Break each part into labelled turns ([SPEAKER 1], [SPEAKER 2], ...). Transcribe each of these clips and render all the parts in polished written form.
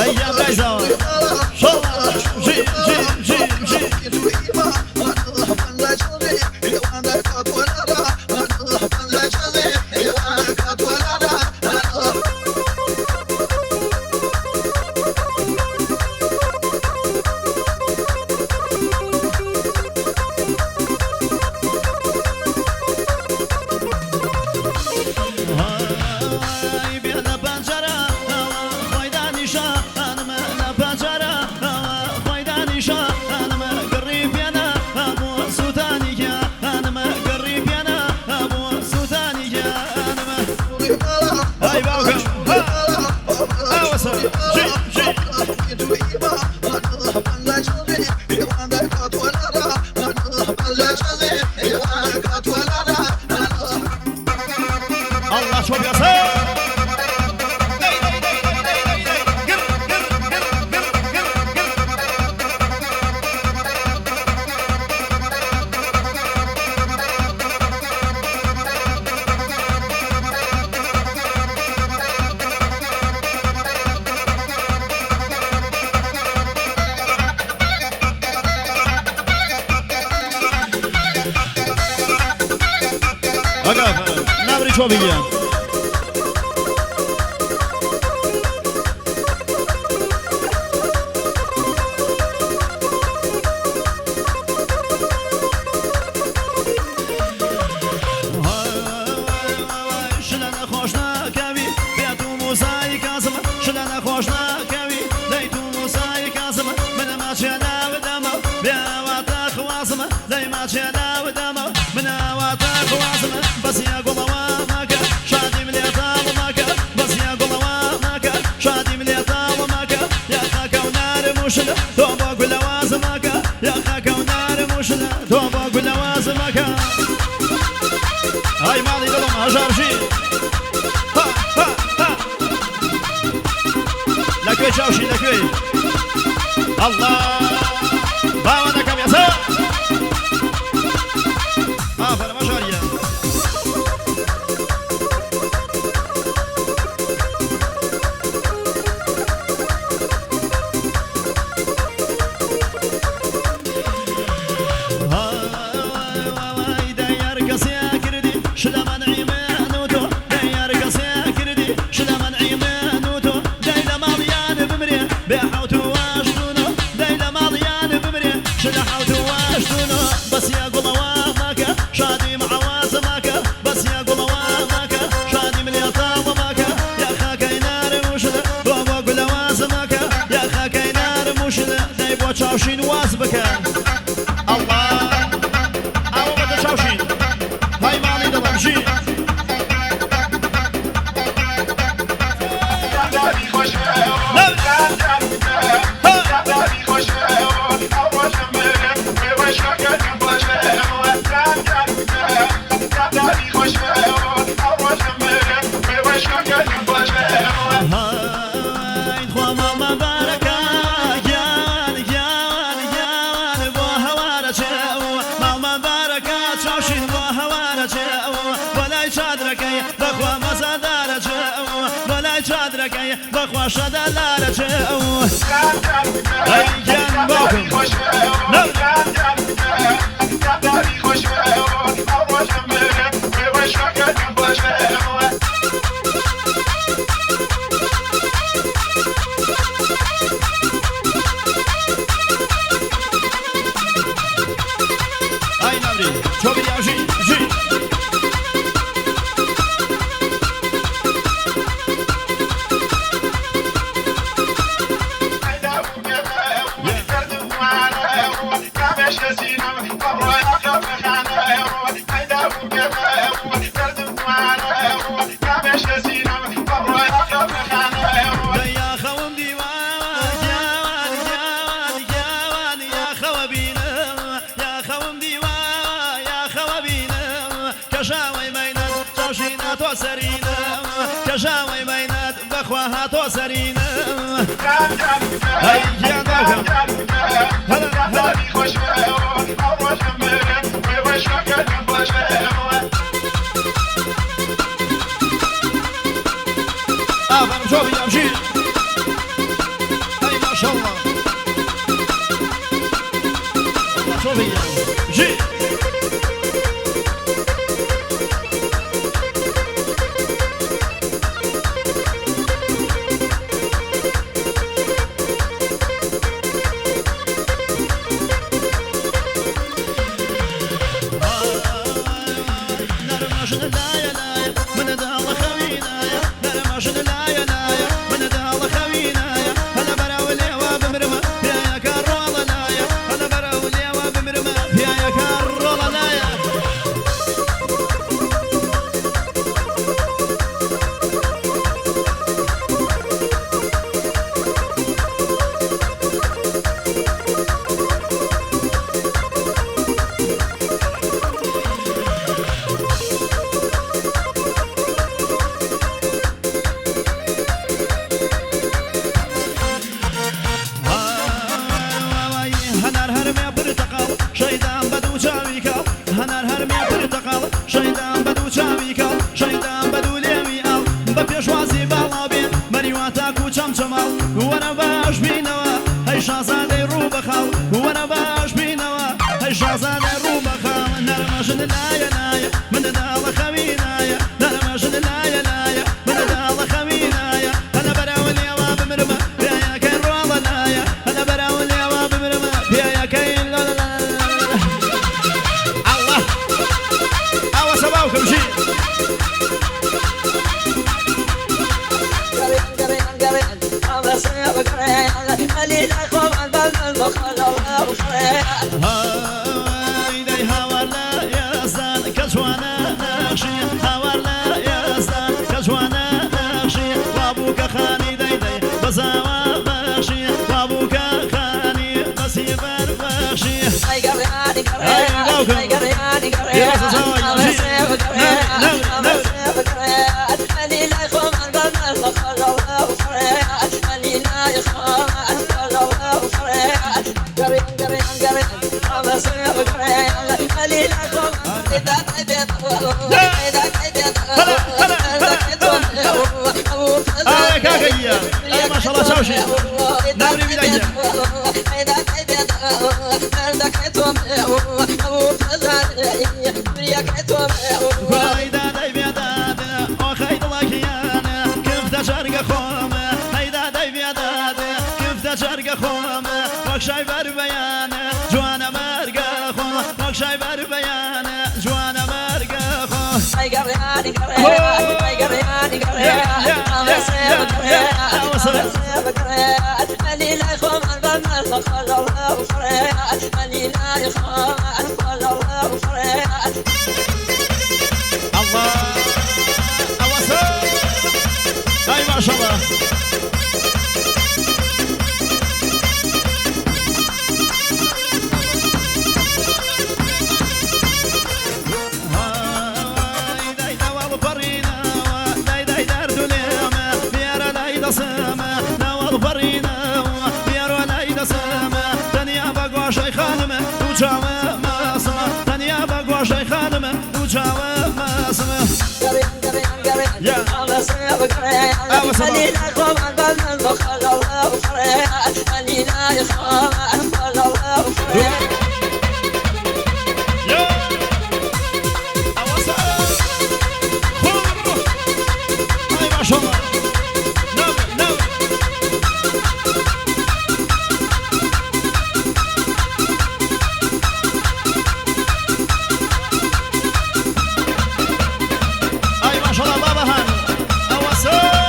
[SPEAKER 1] هيا بلايزة شالله جي جي جي جي نبری چو بگیم بس يا قلوامك شادي من يطالمك بس يا قلوامك شادي من يطالمك يا خاك ونار مشل توبك ولوازمك يا خاك ونار مشل توبك ولوازمك هاي مالي قلم هجار شي ها ها ها لكوي شاوشي لكوي الله باودك يا سا آفر مشارية بس يا قلوامك شادي مع وازمك بس يا قلوامك شادي من يطاومك يا خاكي نار مشل وابوك لوازمك يا خاكي نار مشل دايبو تشاوشين وازبك الله أو بدا تشاوشين هاي مالي دلمشي بخوا شده لارچه ای جان باکم ای نبری چو بیا جی جی كشاوي بينات بخواها توسرين هاي يا باكم هلا هلا خوش شوفي امشي صوفيا جي وانا باش بينوا هاي شازادي روبخال وانا باش بينوا هاي شازادي روبخال نرمشن لايا لايا من دال خمينايا نرمشن لايا لايا من دال خمينايا انا براول يا باب مرمى يا كاين روضه لايا انا براول يا باب مرمى يا كاين لا لا لا الله الله سباوكم شي هاي داي هاورلا يا زان كجوانا نقشي هاورلا يا زان كجوانا نقشي وابوك خاني داي داي بزاوا بخشي وابوك خاني بسيبر بخشي هاي قرياني قريان هاي قرياني قريان يا سوي اللي لا يخوم عن بالنا الخلل اللي لا يخوم عن الخلل قريان قريان قريان الله سير قريان اللي لا يخوم إذا تعبت إذا تعبت ما شاء الله سوي شيء نوري بداية إذا تعبت مردكتهم أبو فزان بريكتهم وإذا تعبت وخيط لكيانا كيف تشارك خومه هيدا تعبت كيف تشارك خومه وكشاي بربيان جوانا مرقا خومه وكشاي بربيان جوانا مرقا خومه هاي قرياني قريان هاي قرياني قريان الله سير قريان الله سير قريان اللي لا يخوم عن بالنا الخلل وفريان اللي لا يخوم عن الخلل وفريان الله أوسط هاي ما شاء الله اللي لا يخوم عن بالنا الخلل وفريان اللي لا يخوم عن الخلل وفريان يا أوسط هاي ما شاء الله نو هاي ما شاء الله بابا هانو أوسط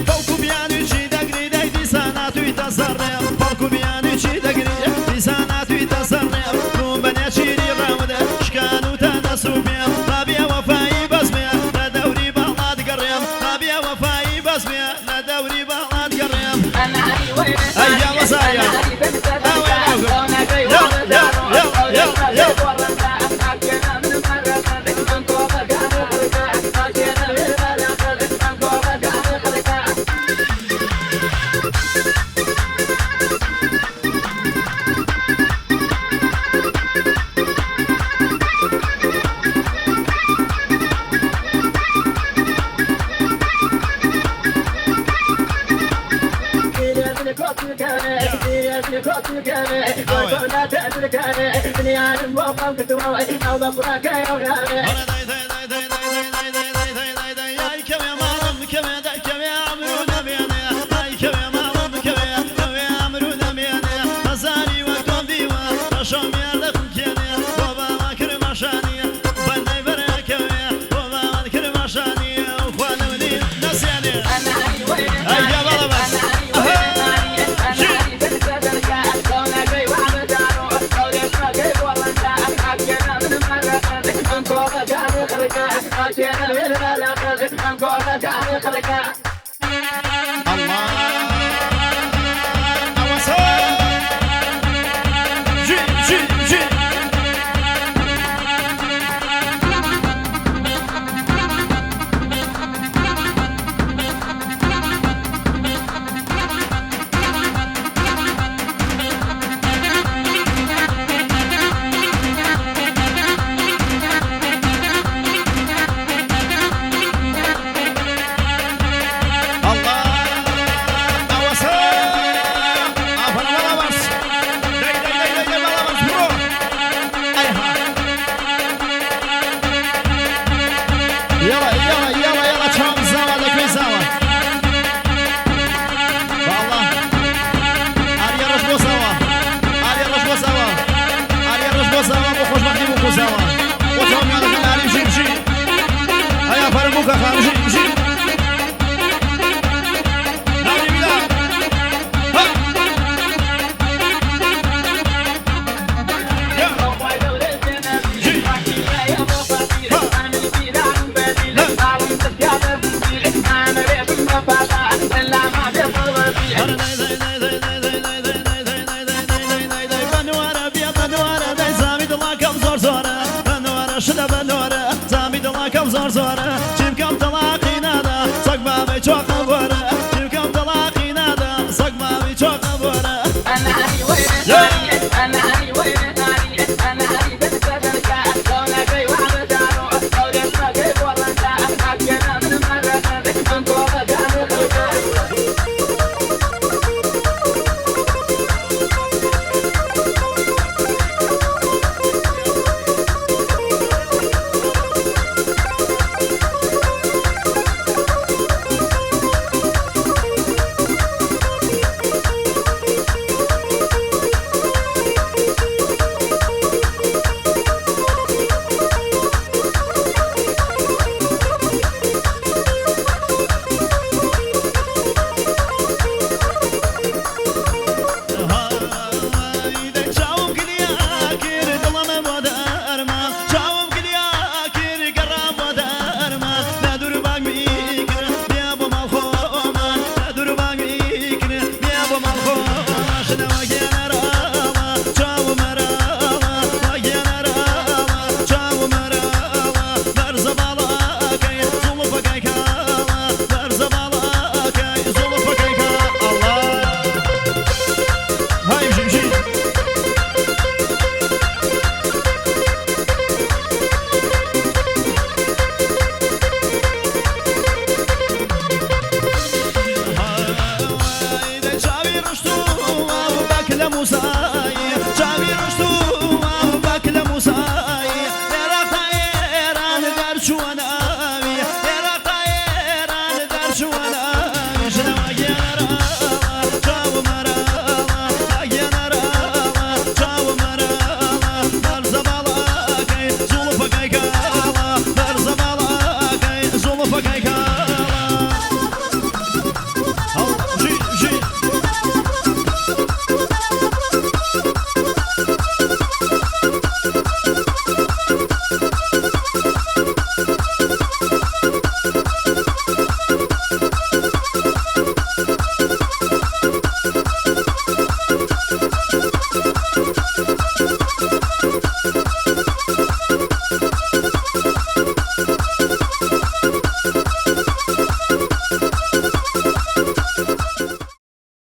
[SPEAKER 1] باوکو بیانوی دەگری دەی دیساناتوی تەسەڕێم باوکو بیانوی دەگری دیساناتوی تەسەڕێم دوم بەنێچیری ڕاودە شکان و تەنەسوبێم هابیە وەفایی بەزمێ لە دەوری باڵات گەڕێم هابیە وەفایی بەزمێ لە دەوری باڵات گەڕێم ئەیا وەزایە خوشبختی بکن زمان